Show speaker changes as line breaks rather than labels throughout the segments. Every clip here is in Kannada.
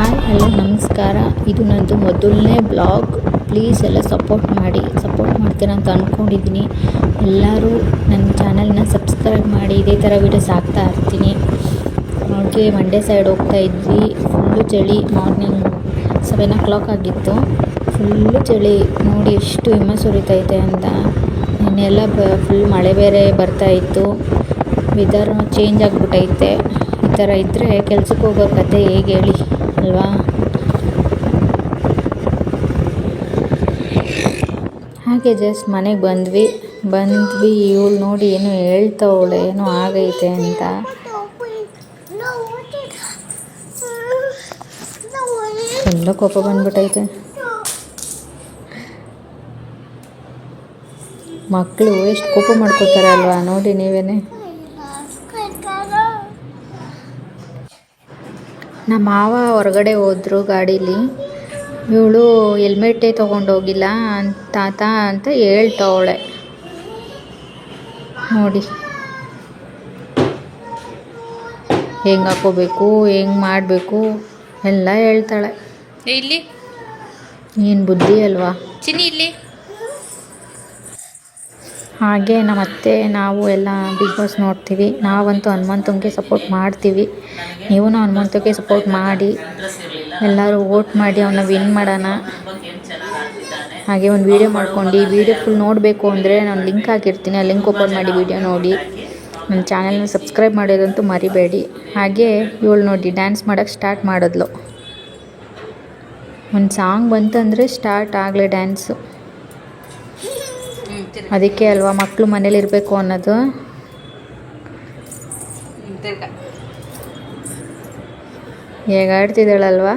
ಹಾಯ್ ಹಲೋ ನಮಸ್ಕಾರ. ಇದು ನನ್ನದು ಮೊದಲನೇ ಬ್ಲಾಗ್. ಪ್ಲೀಸ್ ಎಲ್ಲ ಸಪೋರ್ಟ್ ಮಾಡ್ತೀರಾ ಅಂತ ಅಂದ್ಕೊಂಡಿದ್ದೀನಿ. ಎಲ್ಲರೂ ನನ್ನ ಚಾನಲ್ನ ಸಬ್ಸ್ಕ್ರೈಬ್ ಮಾಡಿ. ಇದೇ ಥರ ವೀಡಿಯೋಸ್ ಹಾಕ್ತಾ ಇರ್ತೀನಿ. ಹಾಗೆ ಮಂಡ್ಯ ಸೈಡ್ ಹೋಗ್ತಾ ಇದ್ವಿ. ಫುಲ್ಲು ಚಳಿ. ಮಾರ್ನಿಂಗ್ 7 o'clock ಆಗಿತ್ತು. ಫುಲ್ಲು ಚಳಿ. ನೋಡಿ ಎಷ್ಟು ಹಿಮ ಸುರಿತೈತೆ ಅಂತ. ನೆನ್ನೆಲ್ಲ ಫುಲ್ ಮಳೆ ಬೇರೆ ಬರ್ತಾಯಿತ್ತು. ವೆದರ್ ಚೇಂಜ್ ಆಗಿಬಿಟ್ಟೈತೆ. ಈ ಥರ ಇದ್ದರೆ ಕೆಲ್ಸಕ್ಕೆ ಹೋಗೋ ಕತೆ ಹೇಗೆ ಹೇಳಿ ಅಲ್ವಾ? ಹಾಗೆ ಜಸ್ಟ್ ಮನೆಗೆ ಬಂದ್ವಿ. ಇವಳು ನೋಡಿ ಏನೋ ಹೇಳ್ತವಳೆ, ಏನೋ ಆಗೈತೆ ಅಂತ. ಎಲ್ಲ ಕೋಪ ಬಂದ್ಬಿಟ್ಟೈತೆ. ಮಕ್ಕಳು ಎಷ್ಟು ಕೋಪ ಮಾಡ್ಕೋತಾರೆ ಅಲ್ವಾ, ನೋಡಿ ನೀವೇನೆ. ನಮ್ಮ ಮಾವ ಹೊರಗಡೆ ಹೋದ್ರು ಗಾಡೀಲಿ. ಇವಳು ಹೆಲ್ಮೆಟ್ಟೇ ತೊಗೊಂಡೋಗಿಲ್ಲ ತಾತ ಅಂತ ಹೇಳ್ತವಳೆ. ನೋಡಿ ಹೆಂಗೆ ಹಾಕೋಬೇಕು, ಹೆಂಗೆ ಮಾಡಬೇಕು ಎಲ್ಲ ಹೇಳ್ತಾಳೆ.
ಇಲ್ಲಿ
ಏನು ಬುದ್ಧಿ ಅಲ್ವಾ
ಚಿನ್ನಿ ಇಲ್ಲಿ.
ಹಾಗೆ ನಮ್ಮ ಅತ್ತೆ ನಾವು ಎಲ್ಲ ಬಿಗ್ ಬಾಸ್ ನೋಡ್ತೀವಿ. ನಾವಂತೂ ಹನುಮಂತಂಗೆ ಸಪೋರ್ಟ್ ಮಾಡ್ತೀವಿ. ನೀವು ಹನುಮಂತಗೆ ಸಪೋರ್ಟ್ ಮಾಡಿ, ಎಲ್ಲರೂ ವೋಟ್ ಮಾಡಿ ಅವನ್ನ ವಿನ್ ಮಾಡೋಣ. ಹಾಗೆ ಒಂದು ವೀಡಿಯೋ ಮಾಡ್ಕೊಂಡು ವೀಡಿಯೋ ಫುಲ್ ನೋಡಬೇಕು ಅಂದರೆ ನಾನು ಲಿಂಕ್ ಹಾಕಿರ್ತೀನಿ. ಆ ಲಿಂಕ್ ಓಪನ್ ಮಾಡಿ ವೀಡಿಯೋ ನೋಡಿ. ನನ್ನ ಚಾನಲ್ನ ಸಬ್ಸ್ಕ್ರೈಬ್ ಮಾಡೋದಂತೂ ಮರಿಬೇಡಿ. ಹಾಗೆ ಇವಳು ನೋಡಿ ಡ್ಯಾನ್ಸ್ ಮಾಡೋಕ್ಕೆ ಸ್ಟಾರ್ಟ್ ಮಾಡಿದ್ಲು. ಒಂದು ಸಾಂಗ್ ಬಂತಂದರೆ ಸ್ಟಾರ್ಟ್ ಆಗಲೇ ಡ್ಯಾನ್ಸು. ಅದಕ್ಕೆ ಅಲ್ವಾ ಮಕ್ಕಳು ಮನೇಲಿ ಇರಬೇಕು ಅನ್ನೋದು. ಹೇಗೆ ಆಡ್ತಿದ್ದಾಳಲ್ವಾ.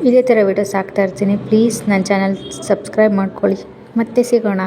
ಇದೇ ಥರ ವೀಡಿಯೋಸ್ ಹಾಕ್ತಾ ಇರ್ತೀನಿ. ಪ್ಲೀಸ್ ನನ್ನ ಚಾನಲ್ ಸಬ್ಸ್ಕ್ರೈಬ್ ಮಾಡ್ಕೊಳ್ಳಿ. ಮತ್ತೆ ಸಿಗೋಣ.